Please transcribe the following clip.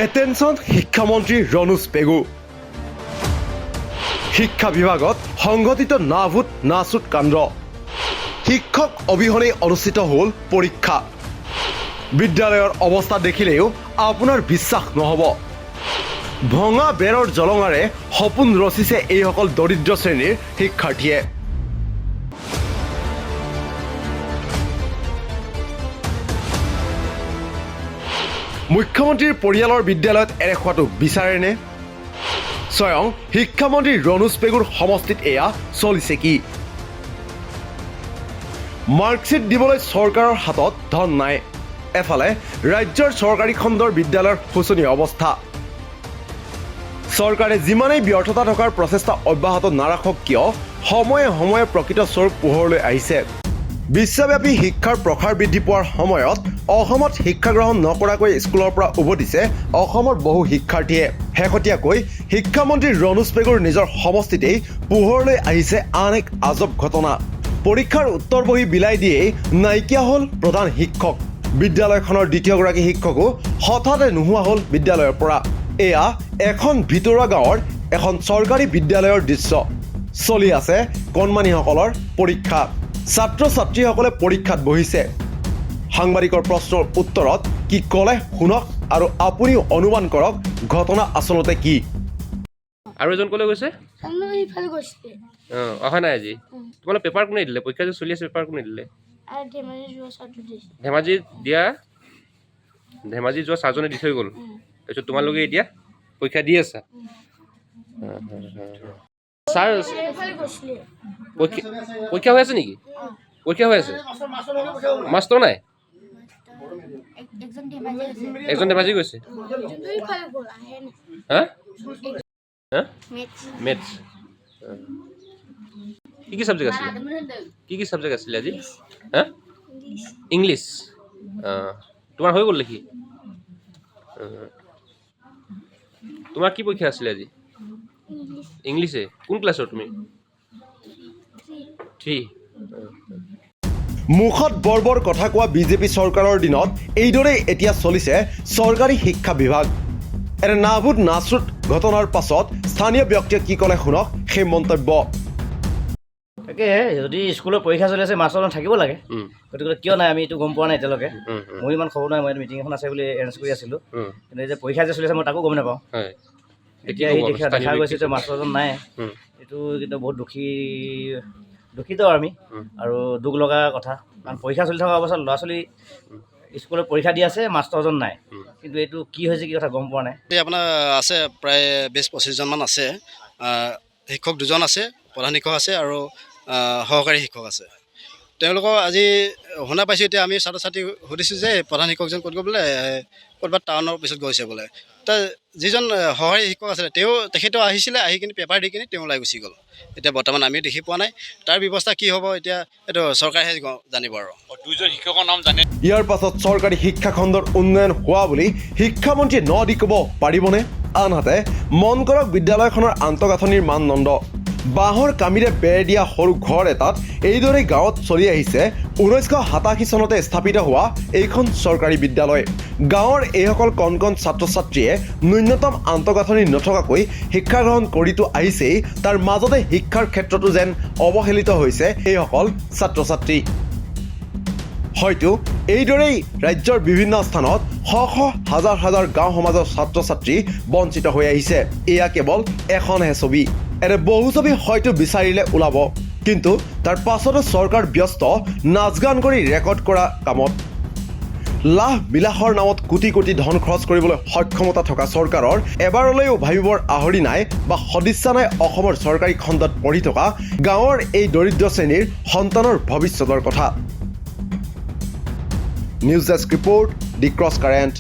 attention শিক্ষামন্ত্ৰী ৰণোজ পেগু শিক্ষা বিভাগত সংঘটিত না ভোট না চুট কাণ্ড শিক্ষক অবিহনে অনুষ্ঠিত হ'ল পৰীক্ষা বিদ্যালয়ৰ অৱস্থা দেখিলেও আপোনাৰ বিশ্বাস নহ'ব ভঙা বেৰৰ জলঙাৰে সপোন ৰচিছে এইসকল দৰিদ্ৰ শ্ৰেণীৰ শিক্ষাৰ্থীয়ে মুখ্যমন্ত্ৰীৰ পৰিয়ালৰ বিদ্যালয়ত এৰে খোৱাটো বিচাৰেনে স্বয়ং শিক্ষামন্ত্ৰী ৰণোজ পেগুৰ সমষ্টিত এয়া চলিছে কি মাৰ্কশ্বিট দিবলৈ চৰকাৰৰ হাতত ধন নাই এফালে ৰাজ্যৰ চৰকাৰী খণ্ডৰ বিদ্যালয়ৰ শোচনীয় অৱস্থা চৰকাৰে যিমানেই ব্যৰ্থতা থকাৰ প্ৰচেষ্টা অব্যাহত নাৰাখক কিয় সময়ে সময়ে প্ৰকৃত স্বৰূপ পোহৰলৈ আহিছে বিশ্বব্যাপী শিক্ষাৰ প্ৰসাৰ বৃদ্ধি পোৱাৰ সময়ত অসমত শিক্ষা গ্ৰহণ নকৰাকৈ স্কুলৰ পৰা উভতিছে অসমৰ বহু শিক্ষাৰ্থীয়ে শেহতীয়াকৈ শিক্ষামন্ত্ৰী ৰণোজ পেগুৰ নিজৰ সমষ্টিতেই পোহৰলৈ আহিছে আন এক আজব ঘটনা পৰীক্ষাৰ উত্তৰ বহি বিলাই দিয়েই নাইকিয়া হ'ল প্ৰধান শিক্ষক বিদ্যালয়খনৰ দ্বিতীয়গৰাকী শিক্ষকো হঠাতে নোহোৱা হ'ল বিদ্যালয়ৰ পৰা এয়া এখন ভিতৰুৱা গাঁৱৰ এখন চৰকাৰী বিদ্যালয়ৰ দৃশ্য চলি আছে কণমানিসকলৰ পৰীক্ষা ছাত্ৰ ছাত্ৰীসকলে পৰীক্ষাত বহিছে সাংবাদিকৰ প্ৰশ্নৰ উত্তৰত কি ক'লে শুনক আৰু আপুনিও অনুমান কৰক ঘটনা আচলতে কি আৰু এজন ক'লৈ গৈছে ইফালে গৈছিলে অহা নাই আজি তোমালোক পেপাৰ কোনে দিলে পৰীক্ষা যে চলি আছে পেপাৰ কোনে দিলে আৰু ধেমাজি যোৱা ছাত্ৰ দিছে ধেমাজি যোৱা ছাৰজনে দি থৈ গ'ল তাৰপিছত তোমালোকে এতিয়া পৰীক্ষা দি আছা ছাৰ ইফালে গৈছিলে পৰীক্ষা হৈ আছে নেকি পৰীক্ষা হৈ আছে মাষ্টৰ নাই একজন ধেমাজি একজন ধেমাজি গৈছে আছে যোনটো ইফালে গ'ল আহে না হা হা মেথছ মেথছ কি ছাবজেক্ট আছিলে কি ছাবজেক্ট আছিলে আজি হা ইংলিছ তোমাৰ হৈ গ'ল নেকি তোমাৰ কি পৰীক্ষা আছিলে আজি ইংলিছে কোন ক্লাছৰ তুমি 3 মুখত বৰ কথা কোৱা বিজেপি চৰকাৰৰ দিনত এইদৰেই এতিয়া চলিছে চৰকাৰী শিক্ষা বিভাগ এনে নাভোট নাচুট ঘটনাৰ পাছত স্থানীয় ব্যক্তিয়ে কি ক'লে শুনক সেই মন্তব্য তাকে যদি স্কুলৰ পৰীক্ষা চলি আছে মাষ্টৰজন থাকিব লাগে গতিকে কিয় নাই আমি এইটো গম পোৱা নাই এতিয়ালৈকে মোৰ ইমান খবৰ নাই মই মিটিং এখন আছে বুলি এৰেঞ্জ কৰি আছিলোঁ কিন্তু এই যে পৰীক্ষা যে চলি আছে মই তাকো গম নাপাওঁ এতিয়া এই দেখা গৈছে যে মাষ্টৰজন নাই এইটো কিন্তু বহুত দুখিত আমি আৰু দুখ লগা কথা কাৰণ পৰীক্ষা চলি থকা অৱস্থাত ল'ৰা ছোৱালী স্কুলত পৰীক্ষা দি আছে মাষ্টৰজন নাই কিন্তু এইটো কি হৈছে কি কথা গম পোৱা নাই আপোনাৰ আছে প্ৰায় 20-25জনমান আছে শিক্ষক দুজন আছে প্ৰধান শিক্ষক আছে আৰু সহকাৰী শিক্ষক আছে তেওঁলোকক আজি শুনা পাইছোঁ এতিয়া আমি ছাত্ৰ ছাত্ৰী সুধিছোঁ যে প্ৰধান শিক্ষকজন ক'ত গ'ল বোলে ক'ৰবাত টাউনৰ পিছত গৈছে বোলে তাৰ যিজন সহকাৰী শিক্ষক আছিলে তেখেতেও আহিছিলে আহি কিনি পেপাৰ দি কিনি তেওঁ ওলাই গুচি গ'ল এতিয়া বৰ্তমান আমি দেখি পোৱা নাই তাৰ ব্যৱস্থা কি হ'ব এতিয়া এইটো চৰকাৰেহে জানিব আৰু দুজন শিক্ষকৰ নাম জানে ইয়াৰ পাছত চৰকাৰী শিক্ষা খণ্ডৰ উন্নয়ন হোৱা বুলি শিক্ষামন্ত্ৰীয়ে ন দি ক'ব পাৰিবনে আনহাতে মন কৰক বিদ্যালয়খনৰ আন্তঃগাঁথনিৰ মানদণ্ড বাঁহৰ কামিৰে বেৰ দিয়া সৰু ঘৰ এটাত এইদৰে গাঁৱত চলি আহিছে 1987 চনতে স্থাপিত হোৱা এইখন চৰকাৰী বিদ্যালয় গাঁৱৰ এইসকল কণ ছাত্ৰ ছাত্ৰীয়ে ন্যূনতম আন্তঃগাঁথনি নথকাকৈ শিক্ষা গ্ৰহণ কৰিতো আহিছেই তাৰ মাজতে শিক্ষাৰ ক্ষেত্ৰতো যেন অৱহেলিত হৈছে এইসকল ছাত্ৰ ছাত্ৰী হয়তো এইদৰেই ৰাজ্যৰ বিভিন্ন স্থানত হাজাৰ গাঁও সমাজৰ ছাত্ৰ ছাত্ৰী বঞ্চিত হৈ আহিছে এয়া কেৱল এখনহে ছবি এনে বহু ছবি হয়তো বিচাৰিলে ওলাব কিন্তু তাৰ পাছতো চৰকাৰ ব্যস্ত নাচ গান কৰি ৰেকৰ্ড কৰা কামত লাভ বিলাসৰ নামত কোটি কোটি ধন খৰচ কৰিবলৈ সক্ষমতা থকা চৰকাৰৰ এবাৰলৈও ভাবিবৰ আহৰি নাই বা সদিচ্ছা নাই অসমৰ চৰকাৰী খণ্ডত পঢ়ি থকা গাঁৱৰ এই দৰিদ্ৰ শ্ৰেণীৰ সন্তানৰ ভৱিষ্যতৰ কথা নিউজ ডেস্ক ৰিপৰ্ট দি ক্ৰছ কাৰেণ্ট